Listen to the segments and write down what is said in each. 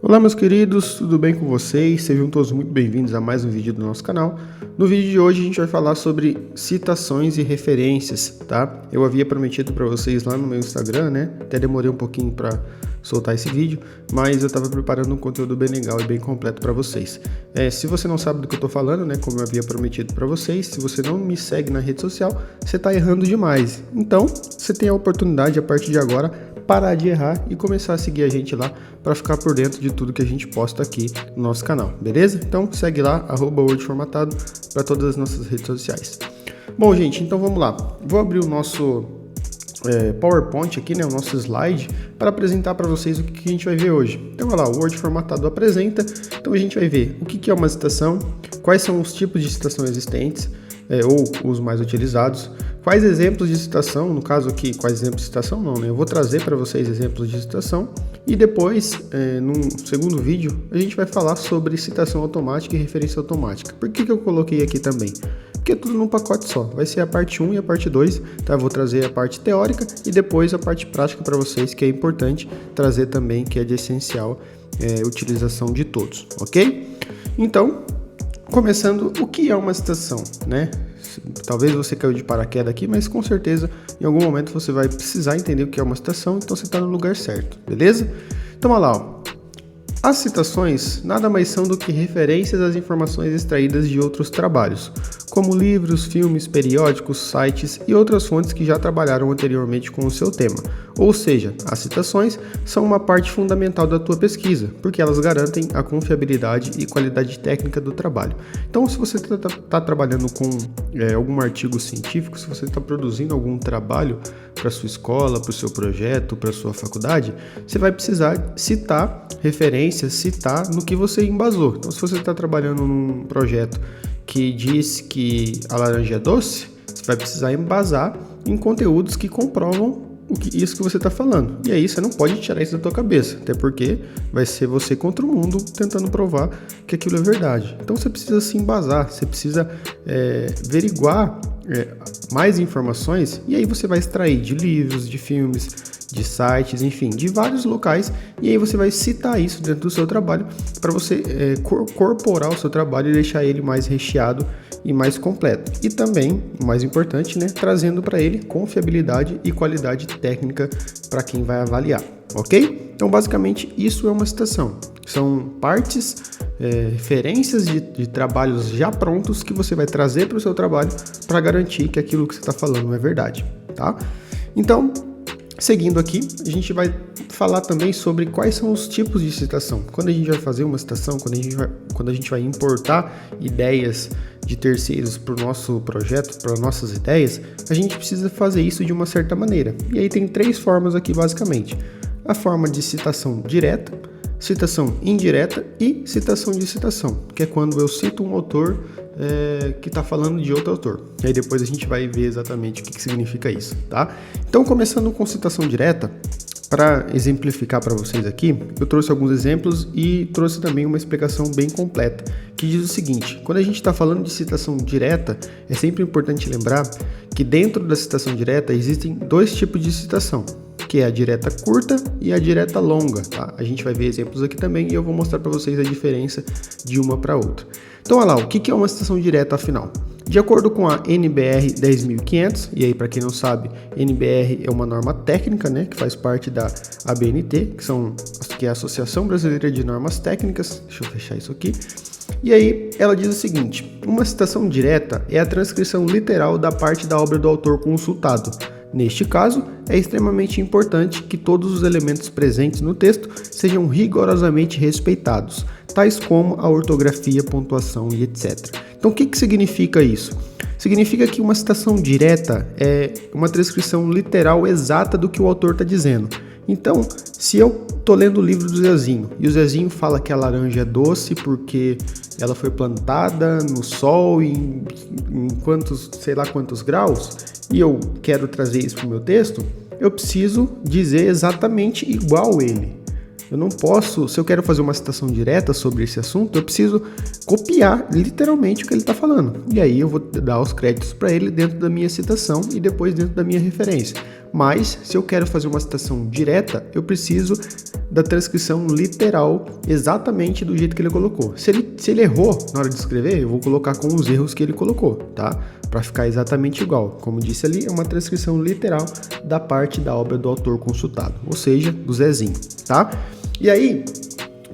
Olá meus queridos, tudo bem com vocês? Sejam todos muito bem-vindos a mais um vídeo do nosso canal. No vídeo de hoje a gente vai falar sobre citações e referências, tá? Eu havia prometido para vocês lá no meu Instagram, né? Até demorei um pouquinho para soltar esse vídeo, mas eu estava preparando um conteúdo bem legal e bem completo para vocês. Se você não sabe do que eu estou falando, né? Como eu havia prometido para vocês, se você não me segue na rede social, você está errando demais. Então, você tem a oportunidade a partir de agora parar de errar e começar a seguir a gente lá para ficar por dentro de tudo que a gente posta aqui no nosso canal, beleza? Então segue lá, @wordformatado para todas as nossas redes sociais. Bom, gente, então vamos lá. Vou abrir o nosso PowerPoint aqui, né, o nosso slide, para apresentar para vocês o que a gente vai ver hoje. Então, olha lá, o Word formatado apresenta. Então a gente vai ver o que é uma citação, quais são os tipos de citação existentes, ou os mais utilizados, quais exemplos de citação, no caso aqui, quais exemplos de citação não, né? Eu vou trazer para vocês exemplos de citação e depois, num segundo vídeo, a gente vai falar sobre citação automática e referência automática. Por que eu coloquei aqui também? Porque é tudo num pacote só, vai ser a parte 1 e a parte 2, tá? Eu vou trazer a parte teórica e depois a parte prática para vocês, que é importante trazer também, que é de essencial utilização de todos, ok? Então, começando, o que é uma citação, né? Talvez você caiu de paraquedas aqui, mas com certeza em algum momento você vai precisar entender o que é uma citação, então você está no lugar certo, beleza? Então olha lá, ó. As citações nada mais são do que referências às informações extraídas de outros trabalhos, como livros, filmes, periódicos, sites e outras fontes que já trabalharam anteriormente com o seu tema. Ou seja, as citações são uma parte fundamental da tua pesquisa, porque elas garantem a confiabilidade e qualidade técnica do trabalho. Então, se você está trabalhando com algum artigo científico, se você está produzindo algum trabalho para sua escola, para o seu projeto, para sua faculdade, você vai precisar citar referências, citar no que você embasou. Então, se você está trabalhando num projeto que diz que a laranja é doce, você vai precisar embasar em conteúdos que comprovam isso que você está falando. E aí você não pode tirar isso da tua cabeça, até porque vai ser você contra o mundo tentando provar que aquilo é verdade. Então você precisa se embasar, você precisa averiguar mais informações, e aí você vai extrair de livros, de filmes, de sites, enfim, de vários locais, e aí você vai citar isso dentro do seu trabalho para você corporar o seu trabalho e deixar ele mais recheado e mais completo. E também, o mais importante, né, trazendo para ele confiabilidade e qualidade técnica para quem vai avaliar, ok? Então, basicamente, isso é uma citação. São partes, referências de trabalhos já prontos que você vai trazer para o seu trabalho para garantir que aquilo que você está falando é verdade, tá? Então, seguindo aqui, a gente vai falar também sobre quais são os tipos de citação. Quando a gente vai fazer uma citação, quando a gente vai importar ideias de terceiros para o nosso projeto, para nossas ideias, a gente precisa fazer isso de uma certa maneira. E aí tem 3 formas aqui, basicamente. A forma de citação direta, citação indireta e citação de citação, que é quando eu cito um autor que está falando de outro autor. E aí depois a gente vai ver exatamente o que significa isso, tá? Então, começando com citação direta, para exemplificar para vocês aqui, eu trouxe alguns exemplos e trouxe também uma explicação bem completa, que diz o seguinte: quando a gente está falando de citação direta, é sempre importante lembrar que dentro da citação direta existem 2 tipos de citação, que é a direta curta e a direta longa, tá? A gente vai ver exemplos aqui também e eu vou mostrar para vocês a diferença de uma para outra. Então, olha lá, o que é uma citação direta afinal? De acordo com a NBR 10.500, e aí para quem não sabe, NBR é uma norma técnica, né, que faz parte da ABNT, que é a Associação Brasileira de Normas Técnicas. Deixa eu fechar isso aqui. E aí ela diz o seguinte: uma citação direta é a transcrição literal da parte da obra do autor consultado. Neste caso, é extremamente importante que todos os elementos presentes no texto sejam rigorosamente respeitados, tais como a ortografia, pontuação e etc. Então, o que significa isso? Significa que uma citação direta é uma transcrição literal exata do que o autor está dizendo. Então, se eu estou lendo o livro do Zezinho e o Zezinho fala que a laranja é doce porque ela foi plantada no sol em sei lá quantos graus, e eu quero trazer isso para o meu texto, eu preciso dizer exatamente igual ele. Eu não posso, se eu quero fazer uma citação direta sobre esse assunto, eu preciso copiar literalmente o que ele está falando. E aí eu vou dar os créditos para ele dentro da minha citação e depois dentro da minha referência. Mas, se eu quero fazer uma citação direta, eu preciso da transcrição literal exatamente do jeito que ele colocou. Se ele errou na hora de escrever, eu vou colocar com os erros que ele colocou, tá? Para ficar exatamente igual. Como disse ali, é uma transcrição literal da parte da obra do autor consultado, ou seja, do Zezinho, tá? E aí,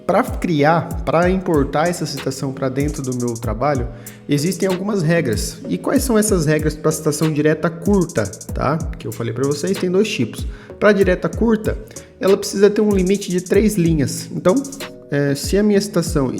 para importar essa citação para dentro do meu trabalho, existem algumas regras. E quais são essas regras para citação direta curta, tá? Que eu falei para vocês, tem 2 tipos. Para direta curta, ela precisa ter um limite de 3 linhas. Então, se a minha citação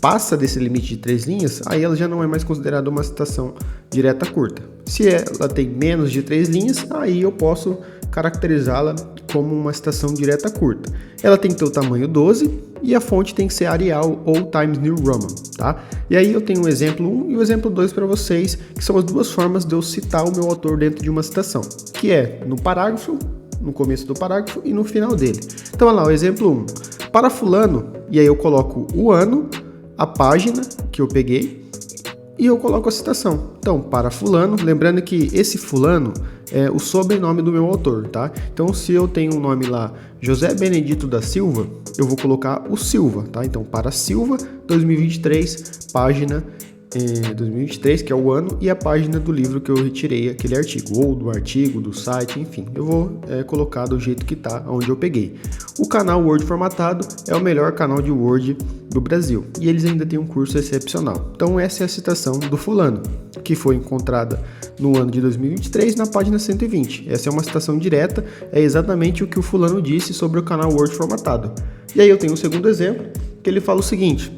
passa desse limite de 3 linhas, aí ela já não é mais considerada uma citação direta curta. Se ela tem menos de 3 linhas, aí eu posso caracterizá-la como uma citação direta curta. Ela tem que ter o tamanho 12 e a fonte tem que ser Arial ou Times New Roman, tá? E aí eu tenho o exemplo 1 e o exemplo 2 para vocês, que são as 2 formas de eu citar o meu autor dentro de uma citação, que é no parágrafo, no começo do parágrafo e no final dele. Então, olha lá, o exemplo 1. Para fulano, e aí eu coloco o ano, a página que eu peguei e eu coloco a citação. Então, para fulano, lembrando que esse fulano é o sobrenome do meu autor, tá? Então, se eu tenho um nome lá, José Benedito da Silva, eu vou colocar o Silva, tá? Então, para Silva, 2023, página 2023, que é o ano, e a página do livro que eu retirei aquele artigo, ou do artigo, do site, enfim. Eu vou colocar do jeito que tá, onde eu peguei. O canal Word Formatado é o melhor canal de Word do Brasil, e eles ainda têm um curso excepcional. Então essa é a citação do fulano, que foi encontrada no ano de 2023 na página 120. Essa é uma citação direta, é exatamente o que o fulano disse sobre o canal Word Formatado. E aí eu tenho um segundo exemplo, que ele fala o seguinte: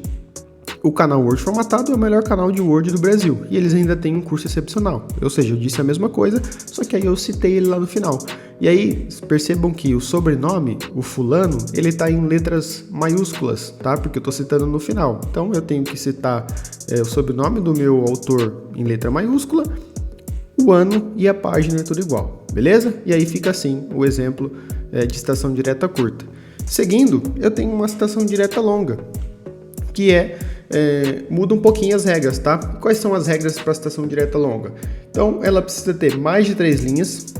o canal Word Formatado é o melhor canal de Word do Brasil, e eles ainda têm um curso excepcional. Ou seja, eu disse a mesma coisa, só que aí eu citei ele lá no final. E aí, percebam que o sobrenome, o fulano, ele está em letras maiúsculas, tá? Porque eu estou citando no final. Então, eu tenho que citar o sobrenome do meu autor em letra maiúscula, o ano e a página é tudo igual, beleza? E aí fica assim o exemplo de citação direta curta. Seguindo, eu tenho uma citação direta longa, que muda um pouquinho as regras, tá? Quais são as regras para citação direta longa? Então, ela precisa ter mais de 3 linhas,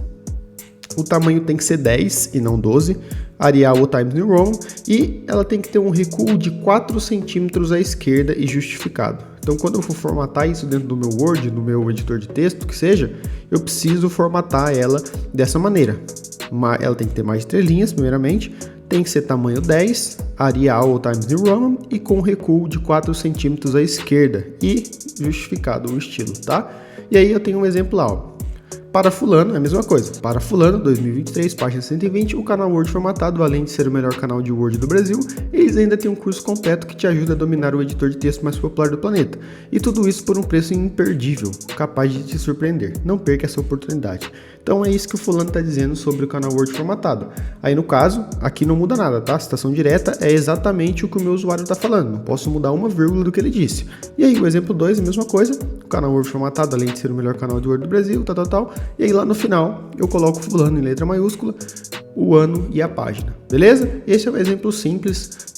o tamanho tem que ser 10 e não 12, Arial ou Times New Roman, e ela tem que ter um recuo de 4 centímetros à esquerda e justificado. Então, quando eu for formatar isso dentro do meu Word, no meu editor de texto, que seja, eu preciso formatar ela dessa maneira. Ela tem que ter mais de 3 linhas, primeiramente, tem que ser tamanho 10, Arial ou Times New Roman, e com recuo de 4 centímetros à esquerda e justificado o estilo, tá? E aí eu tenho um exemplo lá, ó. Para fulano, é a mesma coisa. Para fulano, 2023, página 120, o canal Word Formatado, além de ser o melhor canal de Word do Brasil, eles ainda têm um curso completo que te ajuda a dominar o editor de texto mais popular do planeta. E tudo isso por um preço imperdível, capaz de te surpreender. Não perca essa oportunidade. Então é isso que o fulano está dizendo sobre o canal Word Formatado. Aí no caso, aqui não muda nada, tá? A citação direta é exatamente o que o meu usuário está falando. Não posso mudar uma vírgula do que ele disse. E aí o exemplo 2, a mesma coisa. O canal Word Formatado, além de ser o melhor canal de Word do Brasil, tal. E aí lá no final eu coloco fulano em letra maiúscula, o ano e a página, beleza? Esse é um exemplo simples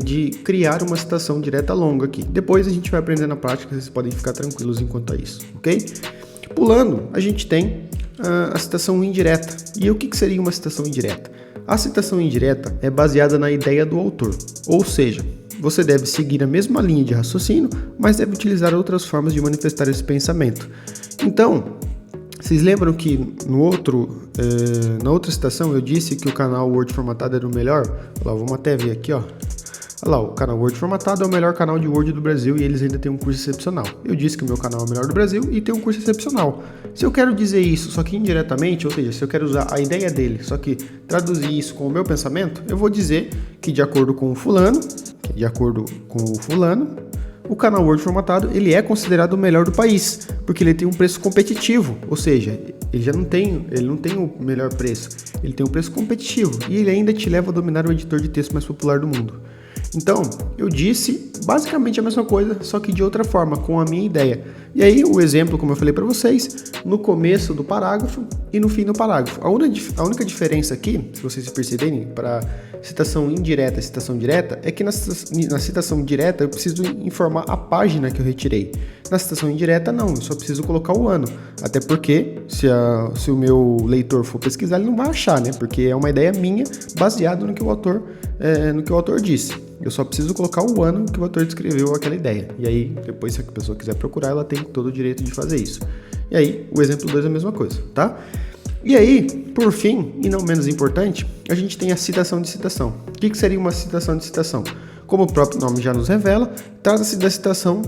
de criar uma citação direta longa aqui. Depois a gente vai aprender na prática, vocês podem ficar tranquilos enquanto a isso, ok? Pulando, a gente tem a citação indireta. E o que seria uma citação indireta? A citação indireta é baseada na ideia do autor, ou seja, você deve seguir a mesma linha de raciocínio, mas deve utilizar outras formas de manifestar esse pensamento. Então, vocês lembram que na outra citação eu disse que o canal Word Formatado era o melhor? Olha lá, vamos até ver aqui, ó. Olha lá, o canal Word Formatado é o melhor canal de Word do Brasil e eles ainda têm um curso excepcional. Eu disse que o meu canal é o melhor do Brasil e tem um curso excepcional. Se eu quero dizer isso, só que indiretamente, ou seja, se eu quero usar a ideia dele, só que traduzir isso com o meu pensamento, eu vou dizer que de acordo com o fulano, o canal Word Formatado ele é considerado o melhor do país, porque ele tem um preço competitivo, ou seja, ele não tem o melhor preço, ele tem um preço competitivo e ele ainda te leva a dominar o editor de texto mais popular do mundo. Então, eu disse basicamente a mesma coisa, só que de outra forma, com a minha ideia. E aí o exemplo, como eu falei para vocês, no começo do parágrafo e no fim do parágrafo. A única diferença aqui, se vocês perceberem, para citação indireta e citação direta, é que na citação direta eu preciso informar a página que eu retirei. Na citação indireta não, eu só preciso colocar o ano. Até porque, se o meu leitor for pesquisar, ele não vai achar, né? Porque é uma ideia minha, baseada no que o autor disse. Eu só preciso colocar o ano que o autor descreveu aquela ideia. E aí, depois, se a pessoa quiser procurar, ela tem todo o direito de fazer isso. E aí, o exemplo 2 é a mesma coisa, tá? E aí, por fim, e não menos importante, a gente tem a citação de citação. O que seria uma citação de citação? Como o próprio nome já nos revela, trata-se da citação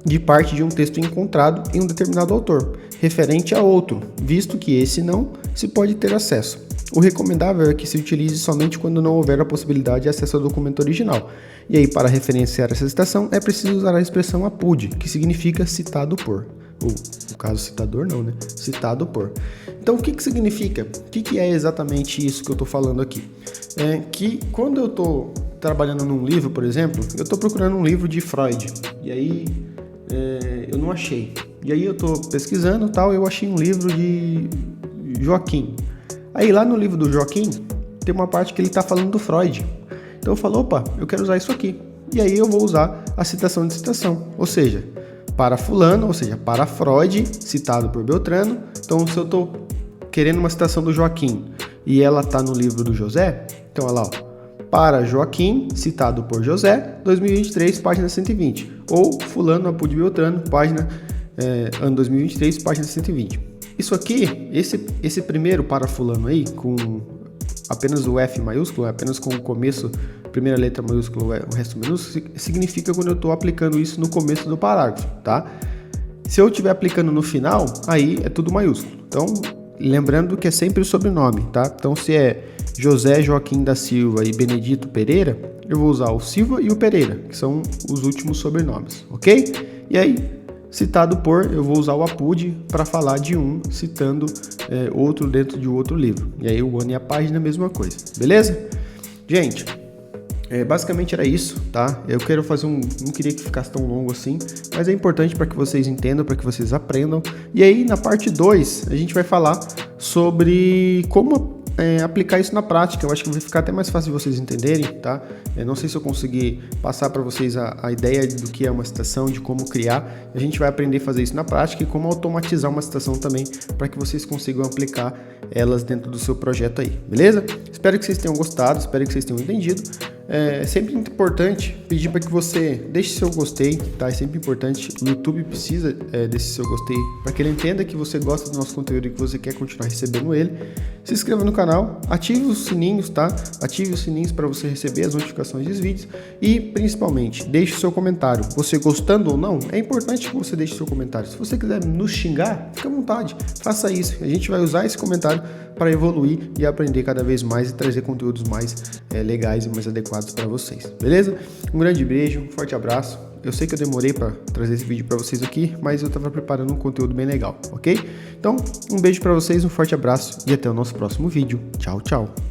de parte de um texto encontrado em um determinado autor, referente a outro, visto que esse não se pode ter acesso. O recomendável é que se utilize somente quando não houver a possibilidade de acesso ao documento original. E aí, para referenciar essa citação, é preciso usar a expressão APUD, que significa citado por. Ou, no caso, citador não, né? Citado por. Então, o que significa? O que é exatamente isso que eu estou falando aqui? É que quando eu estou trabalhando num livro, por exemplo, eu estou procurando um livro de Freud, e aí eu não achei. E aí eu estou pesquisando e tal, eu achei um livro de Joaquim. Aí lá no livro do Joaquim, tem uma parte que ele está falando do Freud. Então eu falo, opa, eu quero usar isso aqui. E aí eu vou usar a citação de citação, ou seja, para fulano, ou seja, para Freud, citado por Beltrano. Então se eu estou querendo uma citação do Joaquim e ela está no livro do José, então olha lá, ó, para Joaquim, citado por José, 2023, página 120. Ou fulano Apud Beltrano, ano 2023, página 120. Isso aqui, esse primeiro para fulano aí, com apenas o F maiúsculo, apenas com o começo, primeira letra maiúscula, o resto minúsculo, significa quando eu estou aplicando isso no começo do parágrafo, tá? Se eu estiver aplicando no final, aí é tudo maiúsculo. Então, lembrando que é sempre o sobrenome, tá? Então, se é José Joaquim da Silva e Benedito Pereira, eu vou usar o Silva e o Pereira, que são os últimos sobrenomes, ok? E aí, citado por, eu vou usar o APUD para falar de um, citando outro dentro de outro livro. E aí o ano e a página, a mesma coisa, beleza? Gente, basicamente era isso, tá? Eu quero fazer não queria que ficasse tão longo assim, mas é importante para que vocês entendam, para que vocês aprendam. E aí na parte 2, a gente vai falar sobre como aplicar isso na prática. Eu acho que vai ficar até mais fácil de vocês entenderem, tá? Não sei se eu consegui passar para vocês a ideia do que é uma citação, de como criar. A gente vai aprender a fazer isso na prática e como automatizar uma citação também, para que vocês consigam aplicar elas dentro do seu projeto aí, beleza? Espero que vocês tenham gostado, espero que vocês tenham entendido. É sempre importante pedir para que você deixe seu gostei, tá? É sempre importante. O YouTube precisa desse seu gostei para que ele entenda que você gosta do nosso conteúdo e que você quer continuar recebendo ele. Se inscreva no canal, ative os sininhos, tá? Ative os sininhos para você receber as notificações dos vídeos e, principalmente, deixe o seu comentário. Você gostando ou não, é importante que você deixe o seu comentário. Se você quiser nos xingar, fica à vontade, faça isso. A gente vai usar esse comentário para evoluir e aprender cada vez mais e trazer conteúdos mais legais e mais adequados para vocês, beleza? Um grande beijo, um forte abraço. Eu sei que eu demorei para trazer esse vídeo para vocês aqui, mas eu estava preparando um conteúdo bem legal, ok? Então, um beijo para vocês, um forte abraço e até o nosso próximo vídeo. Tchau, tchau!